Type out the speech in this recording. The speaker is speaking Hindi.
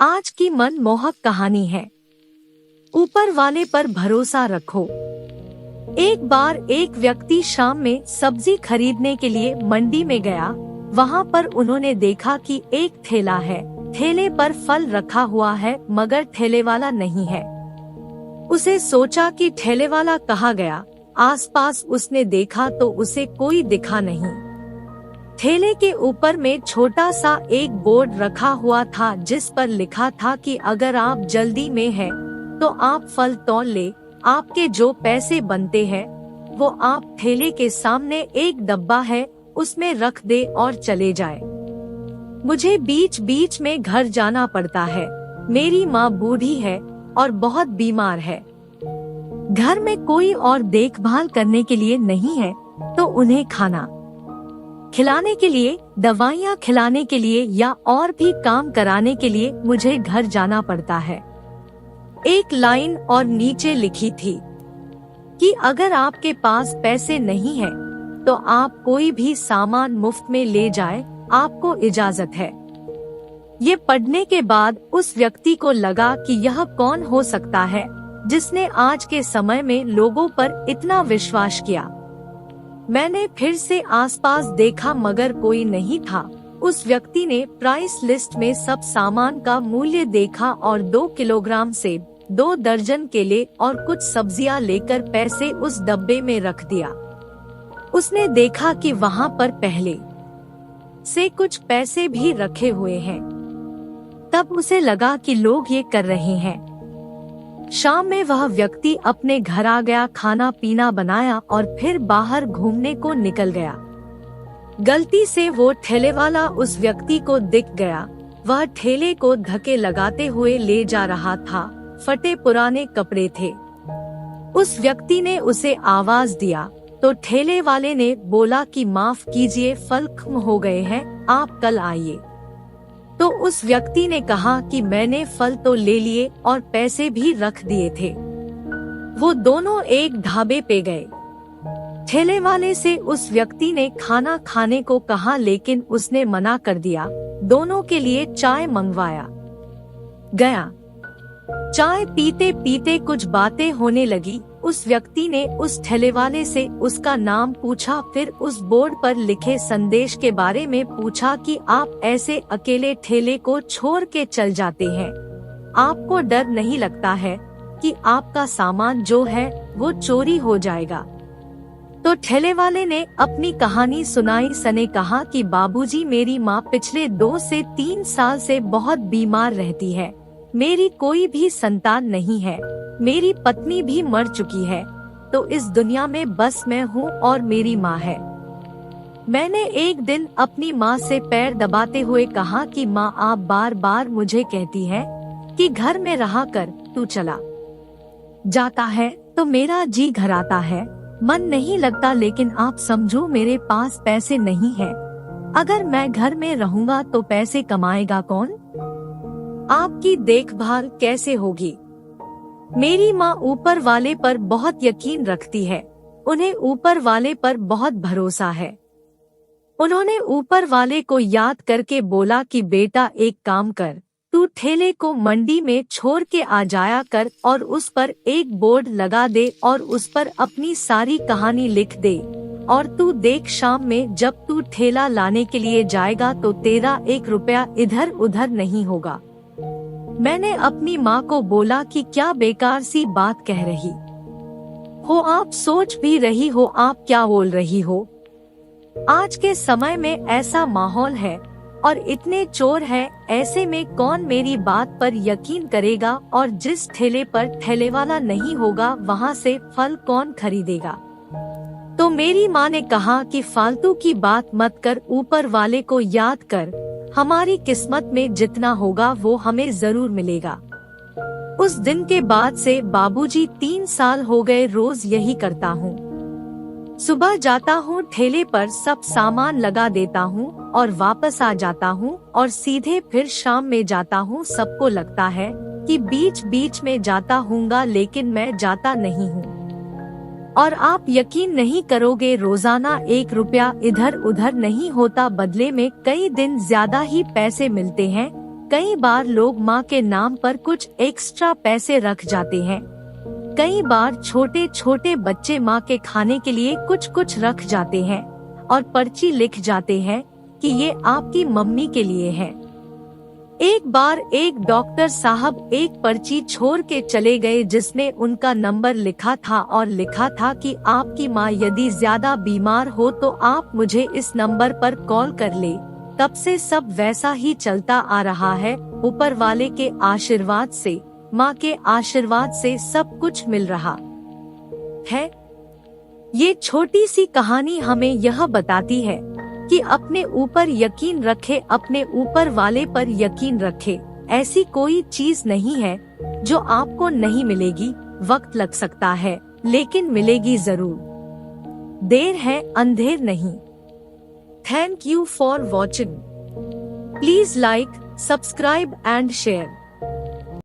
आज की मनमोहक कहानी है, ऊपर वाले पर भरोसा रखो। एक बार एक व्यक्ति शाम में सब्जी खरीदने के लिए मंडी में गया। वहाँ पर उन्होंने देखा कि एक ठेला है। ठेले पर फल रखा हुआ है मगर ठेले वाला नहीं है। उसे सोचा कि ठेले वाला कहाँ गया। आसपास उसने देखा तो उसे कोई दिखा नहीं। ठेले के ऊपर में छोटा सा एक बोर्ड रखा हुआ था जिस पर लिखा था कि अगर आप जल्दी में हैं तो आप फल तौल ले, आपके जो पैसे बनते हैं वो आप ठेले के सामने एक डब्बा है उसमें रख दे और चले जाए। मुझे बीच बीच में घर जाना पड़ता है। मेरी माँ बूढ़ी है और बहुत बीमार है। घर में कोई और देखभाल करने के लिए नहीं है तो उन्हें खाना खिलाने के लिए, दवाइयाँ खिलाने के लिए या और भी काम कराने के लिए मुझे घर जाना पड़ता है। एक लाइन और नीचे लिखी थी कि अगर आपके पास पैसे नहीं है तो आप कोई भी सामान मुफ्त में ले जाए, आपको इजाजत है। ये पढ़ने के बाद उस व्यक्ति को लगा कि यह कौन हो सकता है जिसने आज के समय में लोगों पर इतना विश्वास किया। मैंने फिर से आसपास देखा मगर कोई नहीं था। उस व्यक्ति ने प्राइस लिस्ट में सब सामान का मूल्य देखा और 2 किलोग्राम सेब, 2 दर्जन केले और कुछ सब्जियां लेकर पैसे उस डब्बे में रख दिया। उसने देखा कि वहाँ पर पहले से कुछ पैसे भी रखे हुए हैं। तब उसे लगा कि लोग ये कर रहे हैं। शाम में वह व्यक्ति अपने घर आ गया, खाना पीना बनाया और फिर बाहर घूमने को निकल गया। गलती से वो ठेले वाला उस व्यक्ति को दिख गया। वह ठेले को धक्के लगाते हुए ले जा रहा था। फटे पुराने कपड़े थे। उस व्यक्ति ने उसे आवाज दिया तो ठेले वाले ने बोला कि माफ कीजिए, फल खत्म हो गए हैं, आप कल आइए। तो उस व्यक्ति ने कहा कि मैंने फल तो ले लिए और पैसे भी रख दिए थे। वो दोनों एक ढाबे पे गए। ठेले वाले से उस व्यक्ति ने खाना खाने को कहा लेकिन उसने मना कर दिया। दोनों के लिए चाय मंगवाया गया। चाय पीते पीते कुछ बातें होने लगी। उस व्यक्ति ने उस ठेले वाले से उसका नाम पूछा, फिर उस बोर्ड पर लिखे संदेश के बारे में पूछा कि आप ऐसे अकेले ठेले को छोड़ के चल जाते हैं, आपको डर नहीं लगता है कि आपका सामान जो है वो चोरी हो जाएगा। तो ठेले वाले ने अपनी कहानी सुनाई। सने कहा कि बाबूजी, मेरी माँ पिछले 2 से 3 साल से बहुत बीमार रहती है। मेरी कोई भी संतान नहीं है। मेरी पत्नी भी मर चुकी है। तो इस दुनिया में बस मैं हूँ और मेरी माँ है। मैंने एक दिन अपनी माँ से पैर दबाते हुए कहा कि माँ, आप बार बार मुझे कहती है कि घर में रहा कर, तू चला जाता है तो मेरा जी घराता है, मन नहीं लगता। लेकिन आप समझो, मेरे पास पैसे नहीं है। अगर मैं घर में रहूँगा तो पैसे कमाएगा कौन? आपकी देखभाल कैसे होगी? मेरी माँ ऊपर वाले पर बहुत यकीन रखती है। उन्हें ऊपर वाले पर बहुत भरोसा है। उन्होंने ऊपर वाले को याद करके बोला कि बेटा, एक काम कर, तू ठेले को मंडी में छोड़ के आ जाया कर और उस पर एक बोर्ड लगा दे और उस पर अपनी सारी कहानी लिख दे। और तू देख, शाम में जब तू ठेला लाने के लिए जाएगा तो तेरा 1 रुपया इधर उधर नहीं होगा। मैंने अपनी माँ को बोला कि क्या बेकार सी बात कह रही हो, आप सोच भी रही हो आप क्या बोल रही हो? आज के समय में ऐसा माहौल है और इतने चोर हैं, ऐसे में कौन मेरी बात पर यकीन करेगा? और जिस ठेले पर ठेले वाला नहीं होगा वहाँ से फल कौन खरीदेगा? तो मेरी माँ ने कहा कि फालतू की बात मत कर, ऊपर वाले को याद कर। हमारी किस्मत में जितना होगा वो हमें जरूर मिलेगा। उस दिन के बाद से बाबूजी 3 साल हो गए रोज यही करता हूँ। सुबह जाता हूँ, ठेले पर सब सामान लगा देता हूँ और वापस आ जाता हूँ और सीधे फिर शाम में जाता हूँ। सबको लगता है कि बीच बीच में जाता हूँगा लेकिन मैं जाता नहीं हूँ। और आप यकीन नहीं करोगे, रोजाना 1 रुपया इधर उधर नहीं होता, बदले में कई दिन ज्यादा ही पैसे मिलते हैं। कई बार लोग माँ के नाम पर कुछ एक्स्ट्रा पैसे रख जाते हैं। कई बार छोटे छोटे बच्चे माँ के खाने के लिए कुछ कुछ रख जाते हैं और पर्ची लिख जाते हैं कि ये आपकी मम्मी के लिए है। एक बार एक डॉक्टर साहब एक पर्ची छोड़ के चले गए जिसमें उनका नंबर लिखा था और लिखा था कि आपकी माँ यदि ज्यादा बीमार हो तो आप मुझे इस नंबर पर कॉल कर ले। तब से सब वैसा ही चलता आ रहा है। ऊपर वाले के आशीर्वाद से, माँ के आशीर्वाद से सब कुछ मिल रहा है। ये छोटी सी कहानी हमें यह बताती है कि अपने ऊपर यकीन रखे, अपने ऊपर वाले पर यकीन रखे। ऐसी कोई चीज नहीं है जो आपको नहीं मिलेगी। वक्त लग सकता है लेकिन मिलेगी जरूर। देर है अंधेर नहीं। Thank you for watching. Please like, subscribe and share.